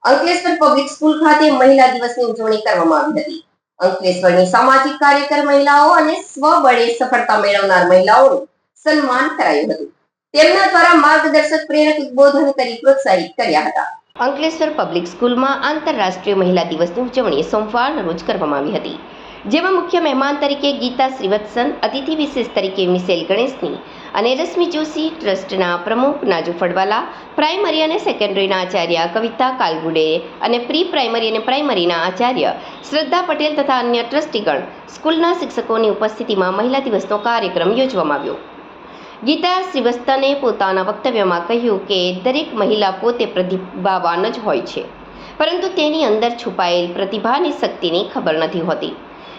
Ankleshwar public school ખાતે મહિલા દિવસની ઉજવણી કરવામાં આવી હતી. અંકલેશ્વરની સામાજિક કાર્યકર મહિલાઓ અને સ્વબળે સફળતા મેળવનાર મહિલાઓનું સન્માન કરાયું હતું. તેમના દ્વારા માર્ગદર્શક પ્રેરક ઉદ્બોધન કરી પ્રોત્સાહિત કર્યા હતા. અંકલેશ્વર પબ્લિક સ્કૂલમાં આંતરરાષ્ટ્રીય મહિલા દિવસની ઉજવણી સોમવારના રોજ કરવામાં આવી હતી, જેમાં મુખ્ય મહેમાન તરીકે ગીતા શ્રીવત્સન, અતિથિ વિશેષ તરીકે મિશેલ ગણેશની અને રશ્મિ જોશી, ટ્રસ્ટના પ્રમુખ નાજુ ફળવાલા, પ્રાઇમરી અને સેકન્ડરીના આચાર્ય કવિતા કાલગુડે અને પ્રી પ્રાઇમરી અને પ્રાઇમરીના આચાર્ય શ્રદ્ધા પટેલ તથા અન્ય ટ્રસ્ટીગણ, સ્કૂલના શિક્ષકોની ઉપસ્થિતિમાં મહિલા દિવસનો કાર્યક્રમ યોજવામાં આવ્યો. ગીતા શ્રીવત્સને પોતાના વક્તવ્યમાં કહ્યું કે દરેક મહિલા પોતે પ્રતિભાવાન જ હોય છે, પરંતુ તેની અંદર છુપાયેલ પ્રતિભાની શક્તિની ખબર નથી હોતી.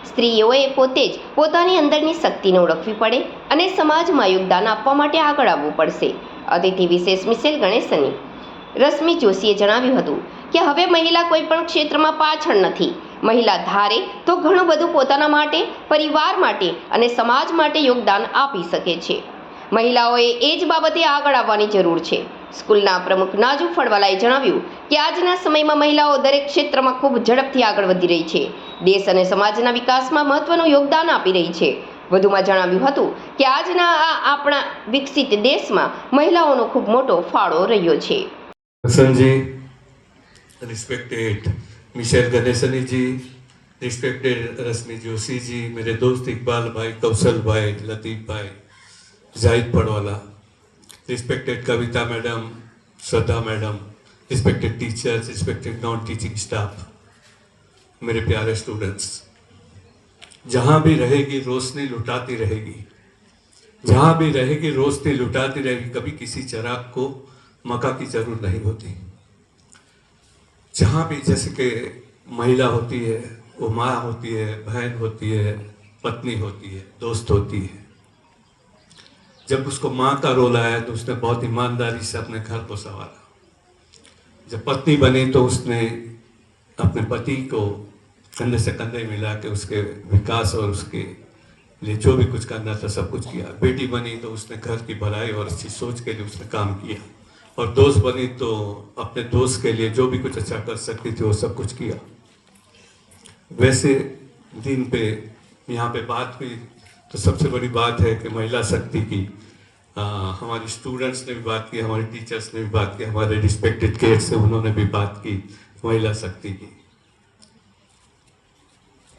સ્ત્રીઓએ પોતે જ પોતાની અંદરની શક્તિને ઓળખવી પડે અને સમાજમાં યોગદાન આપવા માટે આગળ આવવું પડશે. અતિથિ વિશેષ મિશેલ ગણેશની રશ્મિ જોશીએ જણાવ્યું હતું કે હવે મહિલા કોઈ પણ ક્ષેત્રમાં પાછળ નથી. મહિલા ધારે તો ઘણું બધું પોતાના માટે, પરિવાર માટે અને સમાજ માટે યોગદાન આપી શકે છે. મહિલાઓએ એ જ બાબતે આગળ આવવાની જરૂર છે. સ્કૂલના પ્રમુખ નાજુ ફળવાલાએ જણાવ્યું કે આજના સમયમાં મહિલાઓ દરેક ક્ષેત્રમાં ખૂબ ઝડપથી આગળ વધી રહી છે. દેશ અને સમાજના વિકાસમાં મહત્વનું યોગદાન આપી રહી છે. વધુમાં જણાવ્યું હતું કે આજના આપણા વિકસિત દેશમાં મહિલાઓનો ખૂબ મોટો ફાળો રહ્યો છે. સંજી, रिस्पेक्टेड मिशेल गणेशनी जी, रिस्पेक्टेड रश्मि जोशी जी, मेरे दोस्त इकबाल भाई, कौशल भाई, लतीफ भाई, Zahid Padwala, respected Kavita madam, Shraddha madam, respected teachers, respected non teaching staff, मेरे प्यारे स्टूडेंट्स, जहाँ भी रहेगी रोशनी लुटाती रहेगी, जहाँ भी रहेगी रोशनी लुटाती रहेगी. कभी किसी चिराग को मक्का की जरूरत नहीं होती. जहाँ भी जैसे कि महिला होती है, वो माँ होती है, बहन होती है, पत्नी होती है, दोस्त होती है. जब उसको माँ का रोल आया तो उसने बहुत ईमानदारी से अपने घर को संभाला. जब पत्नी बनी तो उसने अपने पति को कंधे से कंधे मिला के उसके विकास और उसके लिए जो भी कुछ करना था सब कुछ किया. बेटी बनी तो उसने घर की भलाई और अच्छी सोच के लिए उसने काम किया. और दोस्त बनी तो अपने दोस्त के लिए जो भी कुछ अच्छा कर सकती थी वो सब कुछ किया. वैसे दिन पे यहाँ पे बात हुई तो सबसे बड़ी बात है कि महिला शक्ति की हमारी स्टूडेंट्स ने भी बात की, हमारे टीचर्स ने भी बात की, हमारे रिस्पेक्टेड केड्स से उन्होंने भी बात की महिला शक्ति की.